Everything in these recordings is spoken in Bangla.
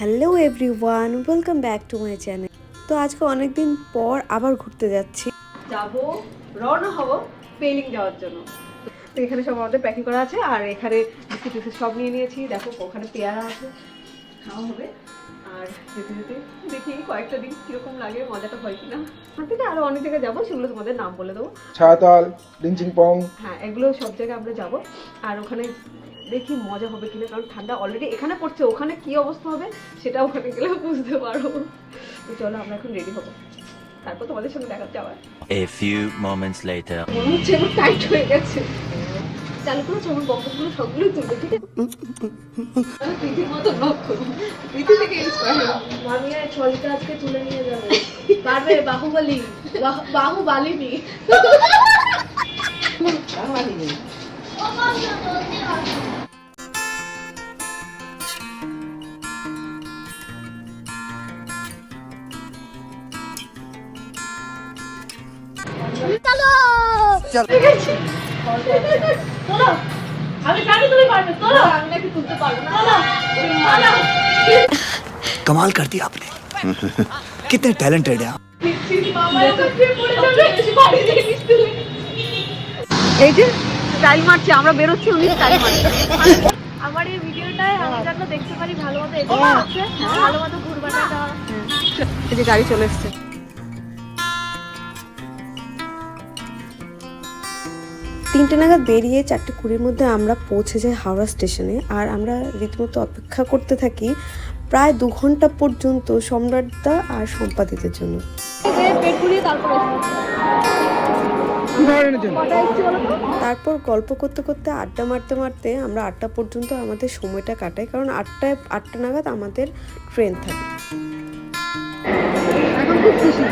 Hello everyone, welcome back to my channel. তো আজকে অনেক দিন পর আবার ঘুরতে যাচ্ছি। যাবো, রওনা হব পেলিং যাওয়ার জন্য। তো এখানে সব আমাদের প্যাকিং করা আছে, আর এখানে বিস্কিট টিস্কিট সব নিয়ে নিয়েছি। দেখো ওখানে পেয়ারা আছে, খাওয়া হবে। আর যেতে যেতে দেখি কয়েকটা দিন কিরকম লাগে, মজাটা হয় কিনা। ওখান থেকে আরো অনেক জায়গায় যাবো, সেগুলো তোমাদের নাম বলে দেবো। ছাতাল, লিঞ্চিংপং, হ্যাঁ, এগুলো সব জায়গায় আমরা যাবো। আর ওখানে দেখি মজা হবে কিনা, কারণ ঠান্ডা অলরেডি এখানে পড়ছে, ওখানে কি অবস্থা হবে সেটা ওখানে গেলে বুঝতে পারবো। তো চলো আমরা এখন রেডি হবো, তারপর তোমাদের সঙ্গে দেখা যাবে। A few moments later. মনে হচ্ছে আমার টাইট হয়ে গেছে। চালু করেছো আমার বকগুলো সবগুলোই তুলবে, ঠিক আছে? আমি প্রীতির মতো ব্লগ করবো, প্রীতি থেকে ইন্সপায়ার। মামিয়া ছড়িটা আজকে তুলে নিয়ে যাবে, পারবে? বাহুবলী, বাহুবালিনী। আমি জানি তুমি পারবে, তোলো। আমি নাকি তুলতে পারবো না। कमाल कर दिया आपने कितने टैलेंटेड है आप। এই যে স্টাইল মারছে, আমরা বেরোচ্ছি, উনি স্টাইল মারছে। আমার এই ভিডিওটায় আমি যেন দেখতে পারি ভালো মতো এডিট আছে, ভালো মতো ঘুরবাটা দেওয়া। এই যে গাড়ি চলে এসছে। 3টে নাগাদ বেরিয়ে 4:20 মধ্যে আমরা পৌঁছে যাই হাওড়া স্টেশনে। আর আমরা রীতিমতো অপেক্ষা করতে থাকি প্রায় 2 ঘন্টা পর্যন্ত সম্রাটদা আর সম্পাদিতের জন্য। তারপর গল্প করতে করতে আড্ডা মারতে মারতে আমরা 8টা পর্যন্ত আমাদের সময়টা কাটাই, কারণ 8টা নাগাদ আমাদের ট্রেন থাকে। এখন খুব খুশি।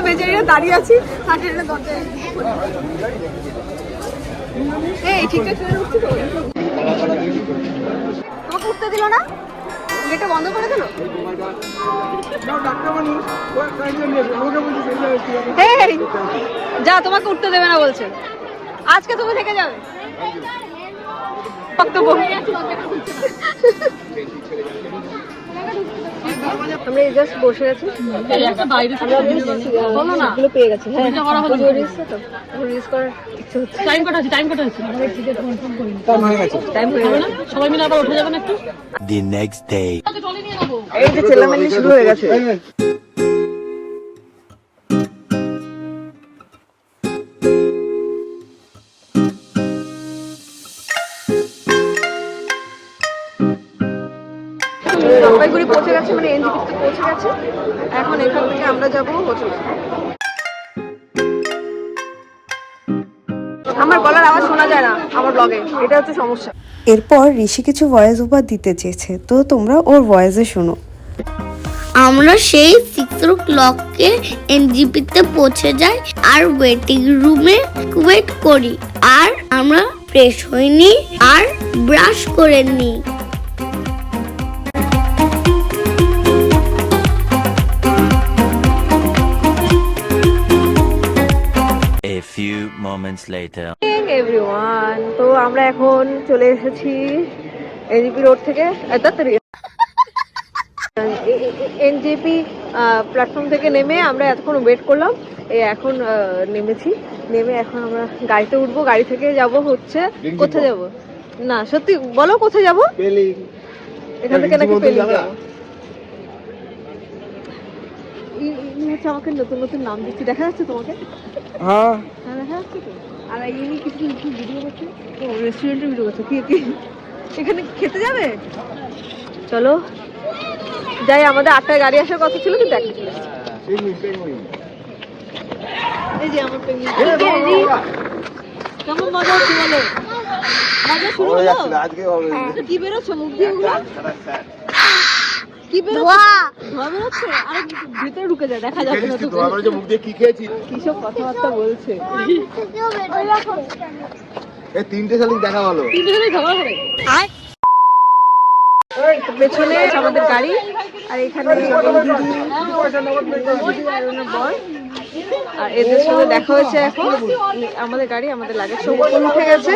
বেচারিরা দাঁড়িয়ে আছি, হাটের দরজায়। এই ঠিকঠাক ট্রেন উঠছে তো? তোমাকে উঠতে দিল না, গেটটা বন্ধ করে দিল। এই যা, তোমাকে উঠতে দেবে না বলছে। আজকে তুমি থেকে যাবে। বক্তব্য আমরা জাস্ট বসে আছি, এগুলো পেয়ে গেছি। হ্যাঁ, রিস্ক করার ইচ্ছে হচ্ছে। টাইম হয়ে গেছে। টাইম হয়ে গেছে, সবাই মিলে আবার উঠে যাবেন একটু। The next day. এই যে চেল্লামেল্লি শুরু হয়ে গেছে। জলপাইগুড়ি পৌঁছে গেছে, মানে এনজিপিতে পৌঁছে গেছে। এখন এখান থেকে আমরা যাবো হোটেল। আমার গলার আওয়াজ শোনা যায় না আমার ব্লগে, এটা হচ্ছে সমস্যা। এরপর ঋষি কিছু ভয়েস ওভার দিতে চেয়েছে, তো তোমরা ওর ভয়েসে শোনো। আমরা সেই 6 o'clock-এ এনজিপিতে পৌঁছে যাই আর ওয়েটিং রুমে ওয়েট করি। আর আমরা ফ্রেশ হয়ে নিই আর ব্রাশ করে নিই। A few moments later. Everyone, তো আমরা এখন চলে এসেছি এনজিপি রোড থেকে, এনজিপি প্ল্যাটফর্ম থেকে নেমে আমরা এতক্ষণ ওয়েট করলাম। এখন নেমেছি, নেমে এখন আমরা গাড়িতে উঠবো। গাড়ি থেকে যাব হচ্ছে, কোথায় যাব না সত্যি বলো, কোথায় যাব? এখান থেকে নাকি পেলিং যাবো। হচ্ছে আমাকে নতুন নতুন নাম দিচ্ছি, দেখা যাচ্ছে তোমাকে? হ্যাঁ, দেখা যাচ্ছে তো। আর ইনি কিছু কিছু ভিডিও করছে, ও রেস্টুরেন্টের ভিডিও করছে। কি এখানে খেতে যাবে? চলো যাই, আমাদের 8টায় গাড়ি আসার কথা ছিল, কিন্তু একটা চলে এসেছে। এই যে আমার পেঙ্গুইন। কেমন মজা হচ্ছে বলো? মজা শুরু হলো? কি বেরোচ্ছে মুখ দিয়ে ওগুলো? কি বেরোচ্ছে? ধোঁয়া বেরোচ্ছে? আরে ভিতরে ঢুকে যায়, দেখা যাবে না তো। মুখ দিয়ে কি খেয়েছি? কি সব কথাবার্তা বলছে। এই 3টে শালিক দেখা হলো। 3টে শালিক ঝগড়া করে। পেছনে আমাদের গাড়ি, আর এখানে বর আর এদের সঙ্গে দেখা হয়েছে। এখন আমাদের গাড়ি, আমাদের লাগেজ সব উপরে উঠে গেছে।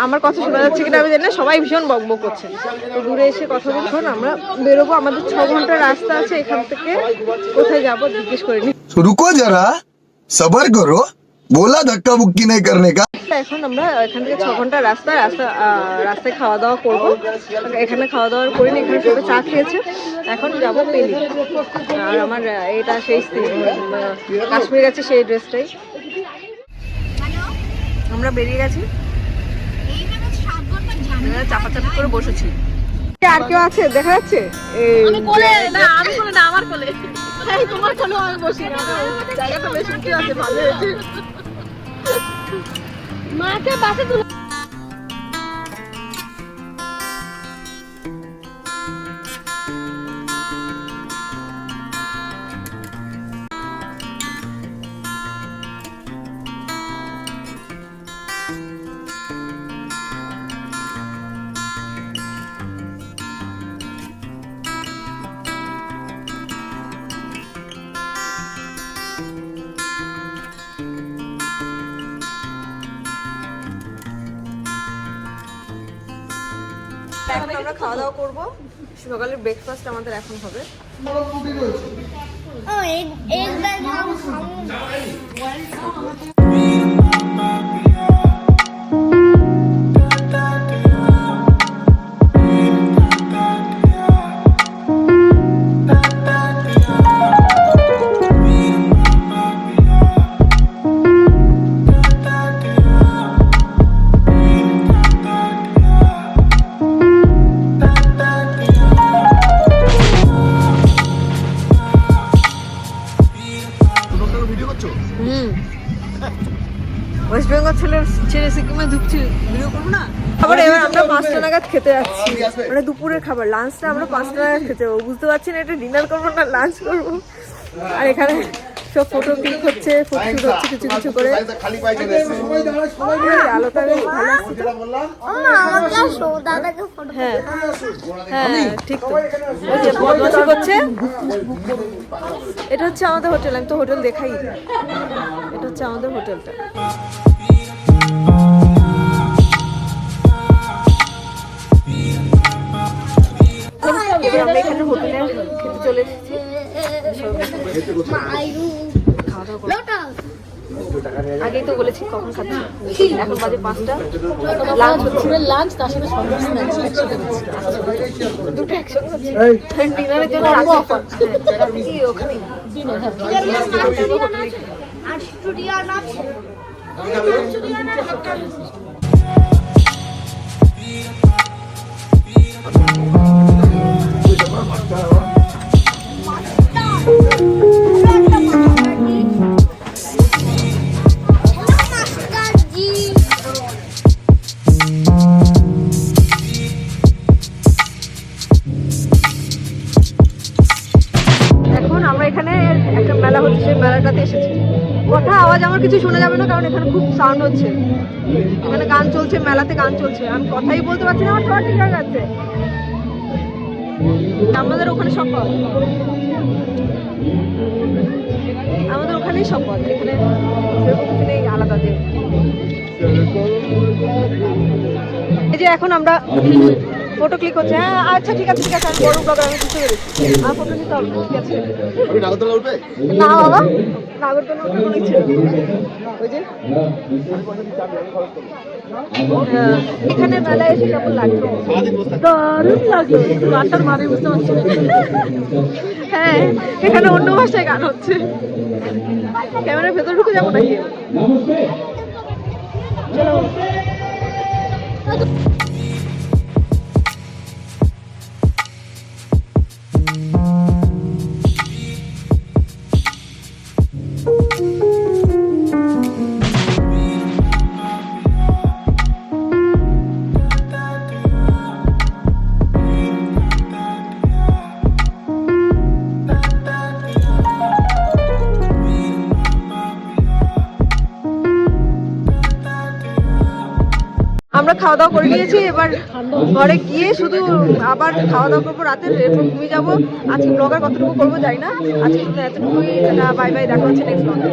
আমার কথা শোনা যাচ্ছে কিনা আমি জানি না, সবাই ভীষণ বকবক করছে। তো দূরে এসে কথা বলছেন, আমরা বেরোবো। আমাদের 6 ঘন্টার রাস্তা আছে এখান থেকে। কোথায় যাবো জিজ্ঞেস করিনি। रुको जरा सबर करो बोला धक्का बुक्की नहीं करने का। এখন আমরা এখান থেকে 6 ঘন্টার রাস্তায় খাওয়া দাওয়া করবো। এখানে খাওয়া দাওয়া করিনি, এখানে সবাই চা খেয়েছে। এখন যাবো পেলি। আর আমার এটা সেই কাশ্মীর গেছে সেই ড্রেসটাই। আমরা বেরিয়ে গেছি, চাপাচাপি করে বসেছি। আর কেউ আছে দেখা যাচ্ছে? আমি কোলে না, আমার কোলে। এই তোমার কোলে আমি বসি না, জায়গাটা বেশ উঁচু আছে, ভালো হয়েছে। মাকে পাশে তুলে। এখন আমরা খাওয়া দাওয়া করবো। সকালের ব্রেকফাস্ট আমাদের এখন হবে। ওয়েস্ট বেঙ্গল ছেড়ে সিকিমে ঢুকছি, ভিডিও করবো না। আবার এবার আমরা 5টা নাগাদ খেতে যাচ্ছি, মানে দুপুরের খাবার। লাঞ্চটা আমরা 5টা নাগাদ খেতে যাবো। বুঝতে পারছি না এটা ডিনার করবো না লাঞ্চ করবো। আর এখানে সব ফটো ক্লিক হচ্ছে, ফটোশুট হচ্ছে কিছু কিছু করে। আলোটা বেশ ভালো আসছে তো। হ্যাঁ হ্যাঁ ঠিক তো। ওই যে বদমাশি করছে। এটা হচ্ছে আমাদের হোটেল। আমি তো হোটেল দেখাই, এটা হচ্ছে আমাদের হোটেলটা। আমরা এখানে হোটেলে খেতে চলে এসেছি। খাওয়া দাওয়া করবো। আগেই তো বলেছি কখন খাচ্ছি, এখন বাজে 5টা। লাঞ্চ হচ্ছে, লাঞ্চ তার সাথে দুটো একসঙ্গে হচ্ছে। ডিনারের জন্য কি ওখানে কথা আওয়াজ আমার কিছু শোনা যাবে না, কারণ এখানে খুব সাউন্ড হচ্ছে। এখানে গান চলছে, মেলাতে গান চলছে। আমি কথাই বলতে পারছি না, আমার সব ঠিক হয়ে যাচ্ছে। আমাদের ওখানে সব পথ, আমাদের ওখানেই সব পথ। এখানে সেরকম কিছু নেই আলাদা। যে এই যে এখন আমরা ফটো ক্লিক হচ্ছে। হ্যাঁ আচ্ছা ঠিক আছে ঠিক আছে, আমি বড় ব্লগার, আমি বুঝতে পেরেছি। আমার ফটো নিতে হবে, ঠিক আছে। না বাবা, নাগরদোলা উঠে কোনো ইচ্ছে নেই। ওই যে এখানে মেলায় এসে কেমন লাগলো? দারুণ লাগলো। গানটার মানে বুঝতে পারছি না। হ্যাঁ এখানে অন্য ভাষায় গান হচ্ছে। ক্যামেরার ভেতর ঢুকে যাবো নাকি? চলো। আমরা খাওয়া দাওয়া করে নিয়েছি, এবার ঘরে গিয়ে শুধু আবার খাওয়া দাওয়া করবো রাতে, এরপর ঘুমিয়ে যাবো। আজকে ব্লগার কতটুকু করবো জানি না, আজকে শুধু এতটুকুই। বাই বাই, দেখা হচ্ছে নেক্সট ব্লগে।